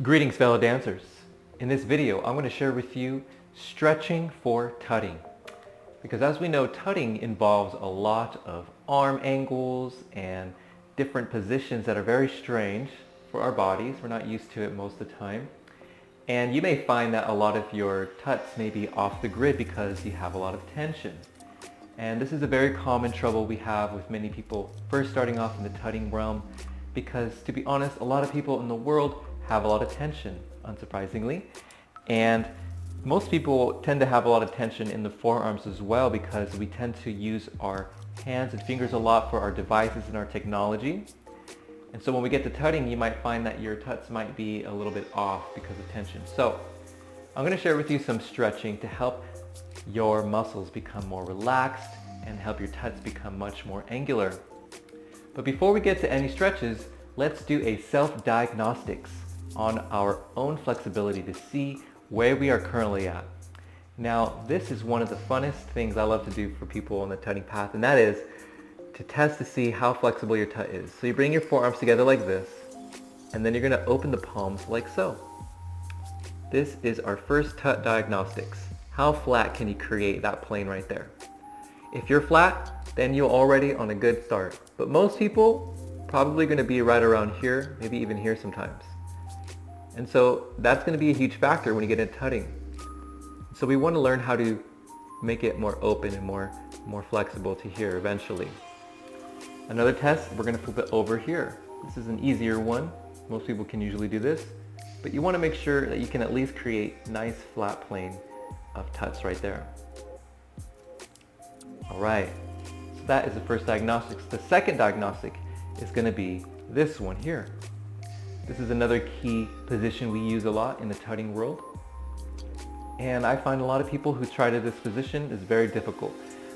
Greetings, fellow dancers. In this video, I'm going to share with you stretching for tutting. Because as we know, tutting involves a lot of arm angles and different positions that are very strange for our bodies. We're not used to it most of the time. And you may find that a lot of your tuts may be off the grid because you have a lot of tension. And this is a very common trouble we have with many people first starting off in the tutting realm, because to be honest, a lot of people in the world have a lot of tension, unsurprisingly. And most people tend to have a lot of tension in the forearms as well, because we tend to use our hands and fingers a lot for our devices and our technology. And so when we get to tutting, you might find that your tuts might be a little bit off because of tension. So I'm going to share with you some stretching to help your muscles become more relaxed and help your tuts become much more angular. But before we get to any stretches, let's do a self-diagnostics on our own flexibility to see where we are currently at. Now, this is one of the funnest things I love to do for people on the tutting path, and that is to test to see how flexible your tut is. So you bring your forearms together like this, and then you're going to open the palms like so. This is our first tut diagnostics. How flat can you create that plane right there? If you're flat, then you're already on a good start. But most people probably going to be right around here, maybe even here sometimes. And so that's going to be a huge factor when you get into tutting. So we want to learn how to make it more open and more flexible to here eventually. Another test, we're going to flip it over here. This is an easier one. Most people can usually do this, but you want to make sure that you can at least create nice flat plane of tuts right there. All right, so that is the first diagnostics. The second diagnostic is going to be this one here. This is another key position we use a lot in the tutting world. And I find a lot of people who try to this position is very difficult.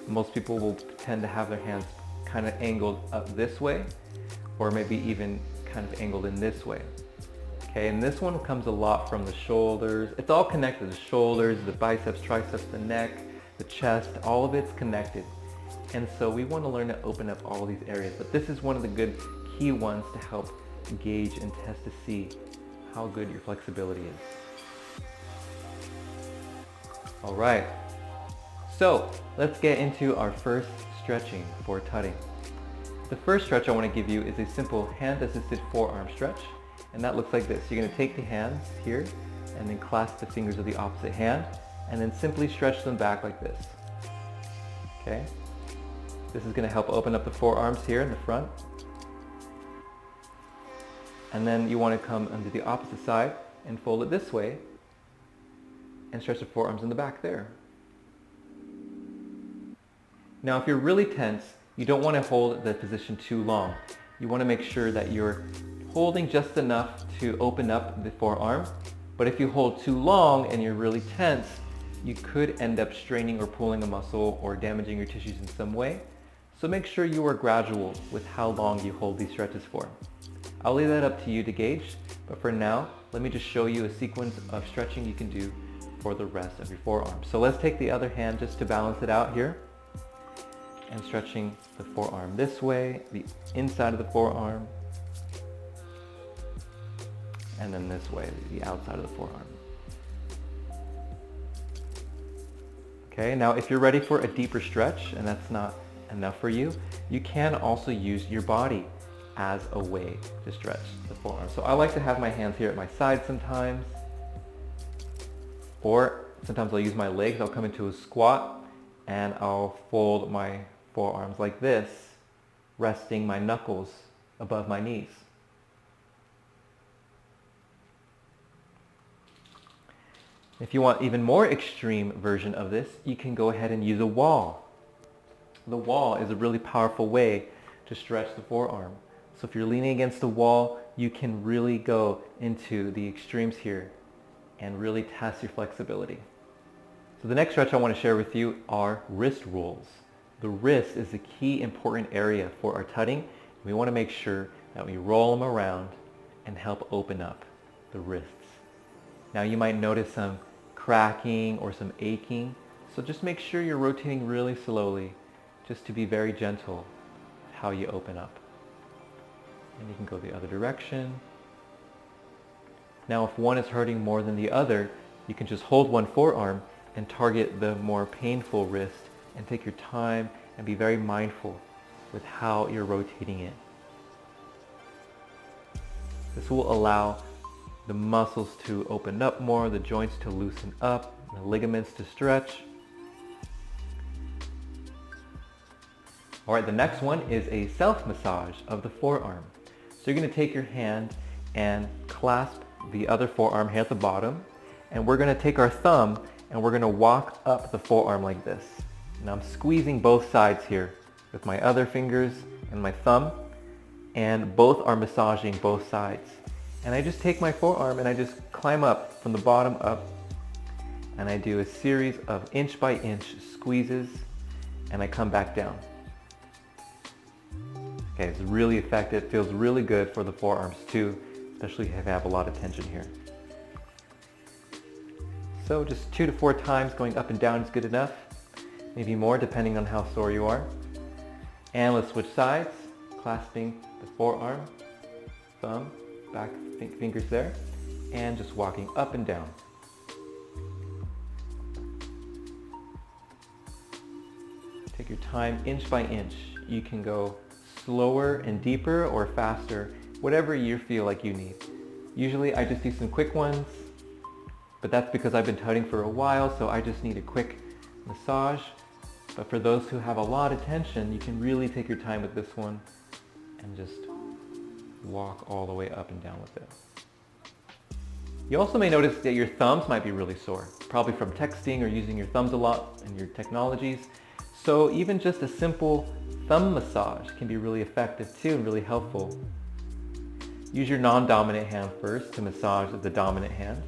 Most people will tend to have their hands kind of angled up this way, or maybe even kind of angled in this way. Okay, and this one comes a lot from the shoulders. It's all connected, the shoulders, the biceps, triceps, the neck, the chest, all of it's connected. And so we want to learn to open up all these areas, but this is one of the good key ones to help gauge and test to see how good your flexibility is. All right, so let's get into our first stretching for tutting. The first stretch I want to give you is a simple hand-assisted forearm stretch, and that looks like this. You're going to take the hands here and then clasp the fingers of the opposite hand and then simply stretch them back like this. Okay, this is going to help open up the forearms here in the front. And then you want to come onto the opposite side and fold it this way and stretch the forearms in the back there. Now, if you're really tense, you don't want to hold the position too long. You want to make sure that you're holding just enough to open up the forearm. But if you hold too long and you're really tense, you could end up straining or pulling a muscle or damaging your tissues in some way. So make sure you are gradual with how long you hold these stretches for. I'll leave that up to you to gauge, but for now, let me just show you a sequence of stretching you can do for the rest of your forearm. So let's take the other hand just to balance it out here, and stretching the forearm this way, the inside of the forearm, and then this way, the outside of the forearm. Okay, now if you're ready for a deeper stretch and that's not enough for you, you can also use your body as a way to stretch the forearm. So I like to have my hands here at my side sometimes, or sometimes I'll use my legs. I'll come into a squat and I'll fold my forearms like this, resting my knuckles above my knees. If you want even more extreme version of this, you can go ahead and use a wall. The wall is a really powerful way to stretch the forearm. So if you're leaning against the wall, you can really go into the extremes here and really test your flexibility. So the next stretch I want to share with you are wrist rolls. The wrist is a key important area for our tutting. We want to make sure that we roll them around and help open up the wrists. Now you might notice some cracking or some aching, so just make sure you're rotating really slowly, just to be very gentle with how you open up. And you can go the other direction. Now if one is hurting more than the other, you can just hold one forearm and target the more painful wrist and take your time and be very mindful with how you're rotating it. This will allow the muscles to open up more, the joints to loosen up, the ligaments to stretch. All right, the next one is a self-massage of the forearm. So you're going to take your hand and clasp the other forearm here at the bottom, and we're going to take our thumb and we're going to walk up the forearm like this. Now I'm squeezing both sides here with my other fingers and my thumb, and both are massaging both sides. And I just take my forearm and I just climb up from the bottom up, and I do a series of inch by inch squeezes, and I come back down. Okay, it's really effective, feels really good for the forearms too, especially if you have a lot of tension here. So just 2 to 4 times going up and down is good enough, maybe more depending on how sore you are. And let's switch sides, clasping the forearm, thumb, back fingers there, and just walking up and down. Take your time inch by inch. You can go slower and deeper or faster, whatever you feel like you need. Usually I just do some quick ones, but that's because I've been tutting for a while, so I just need a quick massage. But for those who have a lot of tension, you can really take your time with this one and just walk all the way up and down with it. You also may notice that your thumbs might be really sore, probably from texting or using your thumbs a lot in your technologies. So even just a simple thumb massage can be really effective too and really helpful. Use your non-dominant hand first to massage the dominant hand.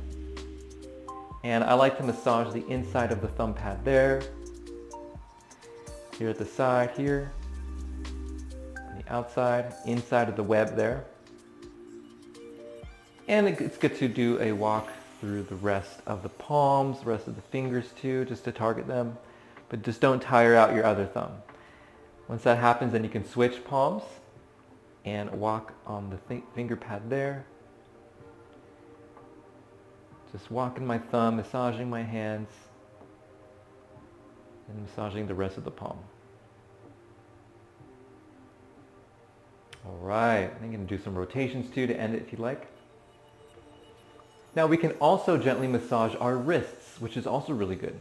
And I like to massage the inside of the thumb pad there, here at the side here, on the outside, inside of the web there. And it's good to do a walk through the rest of the palms, the rest of the fingers too, just to target them. But just don't tire out your other thumb. Once that happens, then you can switch palms and walk on the finger pad there. Just walking my thumb, massaging my hands, and massaging the rest of the palm. All right, I'm going to do some rotations too to end it if you like. Now we can also gently massage our wrists, which is also really good.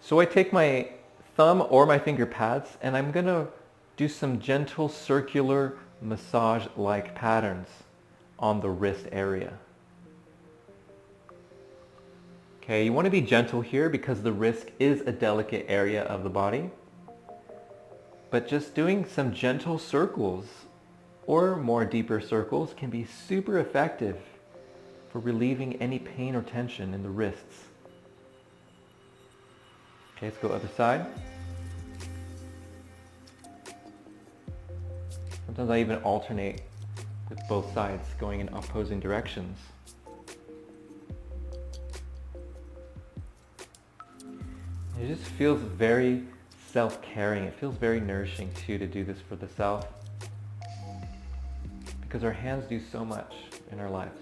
So I take my thumb or my finger pads and I'm going to do some gentle circular massage-like patterns on the wrist area. Okay, you want to be gentle here because the wrist is a delicate area of the body. But just doing some gentle circles or more deeper circles can be super effective for relieving any pain or tension in the wrists. Okay, let's go other side. Sometimes I even alternate with both sides going in opposing directions. It just feels very self-caring. It feels very nourishing too to do this for the self, because our hands do so much in our lives.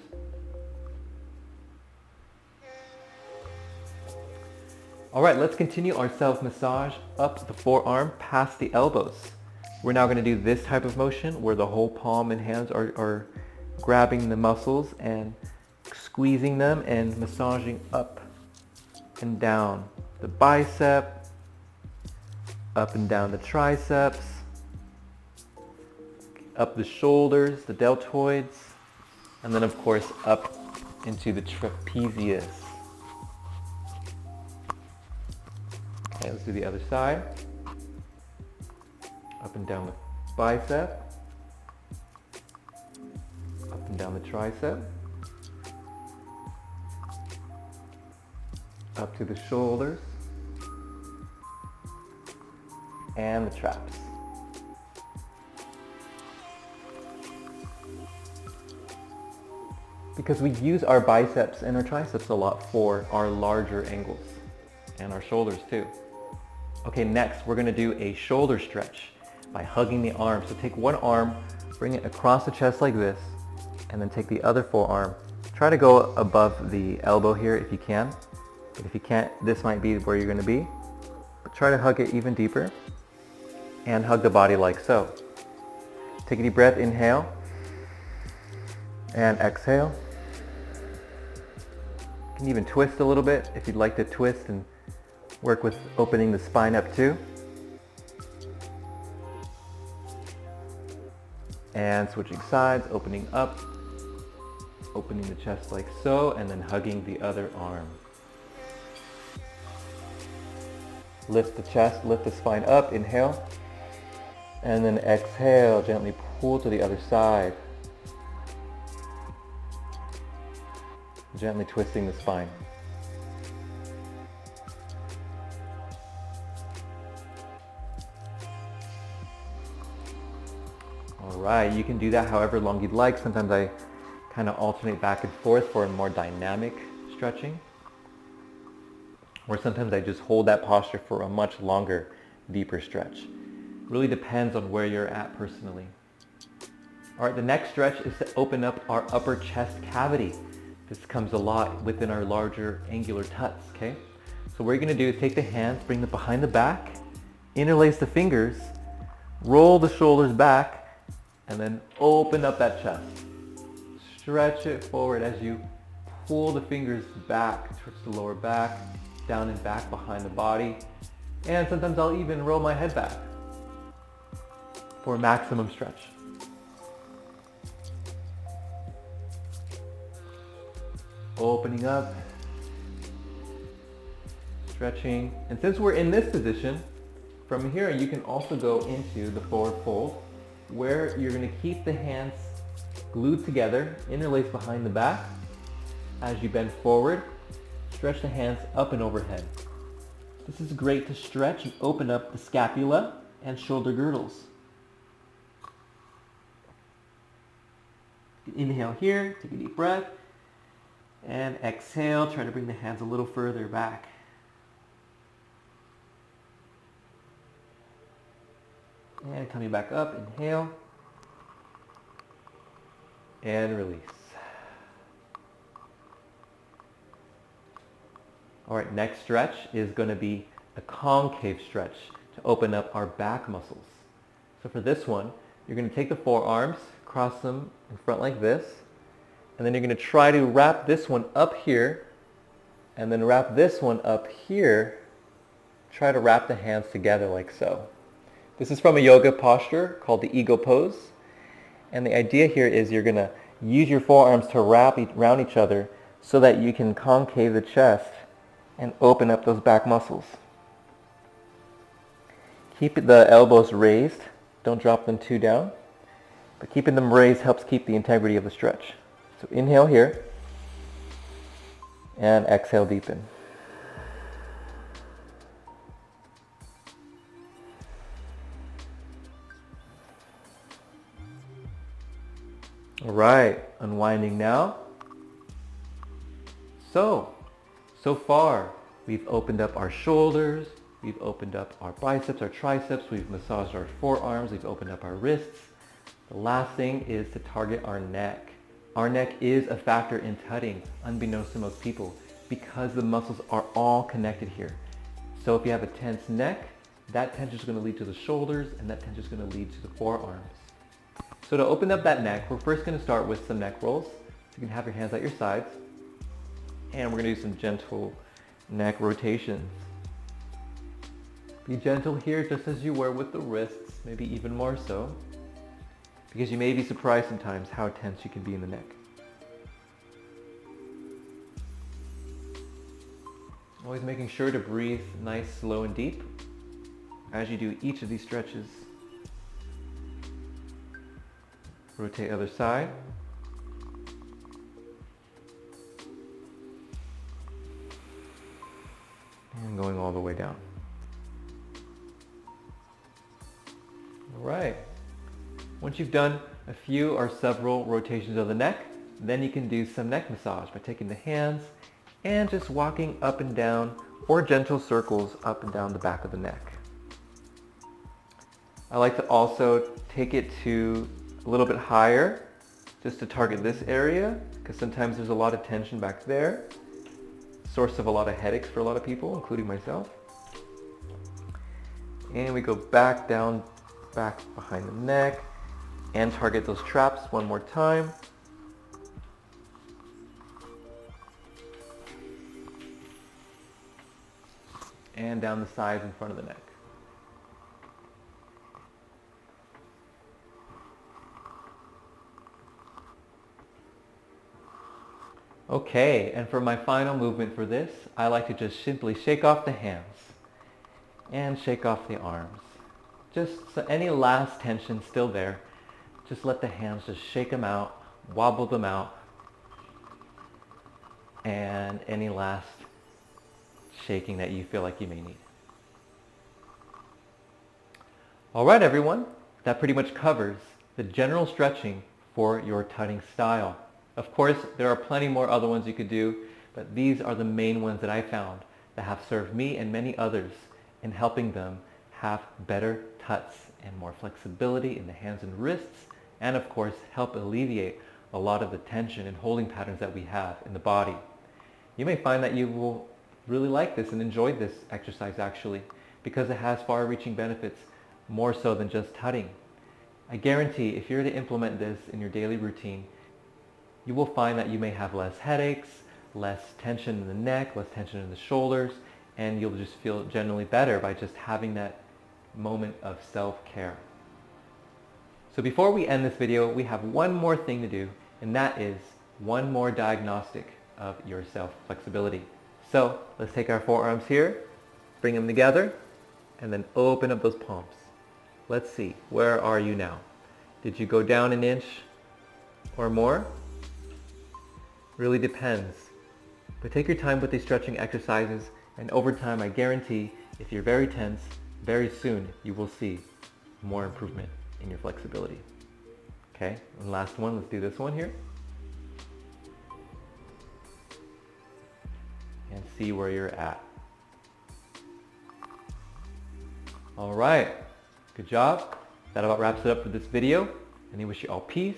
All right, let's continue our self-massage up the forearm past the elbows. We're now going to do this type of motion where the whole palm and hands are grabbing the muscles and squeezing them and massaging up and down the bicep, up and down the triceps, up the shoulders, the deltoids, and then of course up into the trapezius. Okay, let's do the other side. Up and down the bicep, up and down the tricep, up to the shoulders, and the traps. Because we use our biceps and our triceps a lot for our larger angles and our shoulders too. Okay, next we're going to do a shoulder stretch by hugging the arm. So take one arm, bring it across the chest like this, and then take the other forearm Try to go above the elbow here if you can. But if you can't, this might be where you're going to be. But try to hug it even deeper and hug the body like so. Take a deep breath, inhale and exhale. You can even twist a little bit if you'd like to twist and work with opening the spine up too. And switching sides, opening up, opening the chest like so, and then hugging the other arm. Lift the chest, lift the spine up, inhale, and then exhale, gently pull to the other side. Gently twisting the spine. Alright, you can do that however long you'd like. Sometimes I kind of alternate back and forth for a more dynamic stretching. Or sometimes I just hold that posture for a much longer, deeper stretch. Really depends on where you're at personally. Alright, the next stretch is to open up our upper chest cavity. This comes a lot within our larger angular tuts, okay? So what you're going to do is take the hands, bring them behind the back, interlace the fingers, roll the shoulders back, and then open up that chest. Stretch it forward as you pull the fingers back towards the lower back, down and back behind the body. And sometimes I'll even roll my head back for maximum stretch. Opening up, stretching. And since we're in this position, from here you can also go into the forward fold, where you're going to keep the hands glued together, interlaced behind the back. As you bend forward, stretch the hands up and overhead. This is great to stretch and open up the scapula and shoulder girdles. Inhale here, take a deep breath, and exhale, try to bring the hands a little further back. And coming back up, inhale, and release. All right, next stretch is going to be a concave stretch to open up our back muscles. So for this one, you're going to take the forearms, cross them in front like this, and then you're going to try to wrap this one up here, and then wrap this one up here. Try to wrap the hands together like so. This is from a yoga posture called the ego pose. And the idea here is you're going to use your forearms to wrap around each other so that you can concave the chest and open up those back muscles. Keep the elbows raised. Don't drop them too down. But keeping them raised helps keep the integrity of the stretch. So inhale here and exhale, deepen. All right, unwinding now. So far, we've opened up our shoulders, we've opened up our biceps, our triceps, we've massaged our forearms, we've opened up our wrists. The last thing is to target our neck. Our neck is a factor in tutting, unbeknownst to most people, because the muscles are all connected here. So if you have a tense neck, that tension is going to lead to the shoulders, and that tension is going to lead to the forearms. So to open up that neck, we're first going to start with some neck rolls. You can have your hands at your sides. And we're going to do some gentle neck rotations. Be gentle here just as you were with the wrists, maybe even more so. Because you may be surprised sometimes how tense you can be in the neck. Always making sure to breathe nice, slow, and deep as you do each of these stretches. Rotate other side. And going all the way down. All right. Once you've done a few or several rotations of the neck, then you can do some neck massage by taking the hands and just walking up and down or gentle circles up and down the back of the neck. I like to also take it to a little bit higher just to target this area, because sometimes there's a lot of tension back there. Source of a lot of headaches for a lot of people, including myself. And we go back down, back behind the neck, and target those traps one more time. And down the sides in front of the neck. Okay, and for my final movement for this, I like to just simply shake off the hands and shake off the arms. Just so any last tension still there, just let the hands just shake them out, wobble them out, and any last shaking that you feel like you may need. All right, everyone, that pretty much covers the general stretching for your tutting style. Of course, there are plenty more other ones you could do, but these are the main ones that I found that have served me and many others in helping them have better tuts and more flexibility in the hands and wrists, and of course, help alleviate a lot of the tension and holding patterns that we have in the body. You may find that you will really like this and enjoy this exercise actually, because it has far-reaching benefits, more so than just tutting. I guarantee if you're to implement this in your daily routine, you will find that you may have less headaches, less tension in the neck, less tension in the shoulders, and you'll just feel generally better by just having that moment of self-care. So before we end this video, we have one more thing to do, and that is one more diagnostic of your self-flexibility. So let's take our forearms here, bring them together, and then open up those palms. Let's see, where are you now? Did you go down an inch or more? Really depends. But take your time with these stretching exercises, and over time I guarantee if you're very tense, very soon you will see more improvement in your flexibility. Okay, and last one, let's do this one here. And see where you're at. All right, good job. That about wraps it up for this video, and I wish you all peace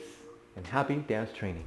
and happy dance training.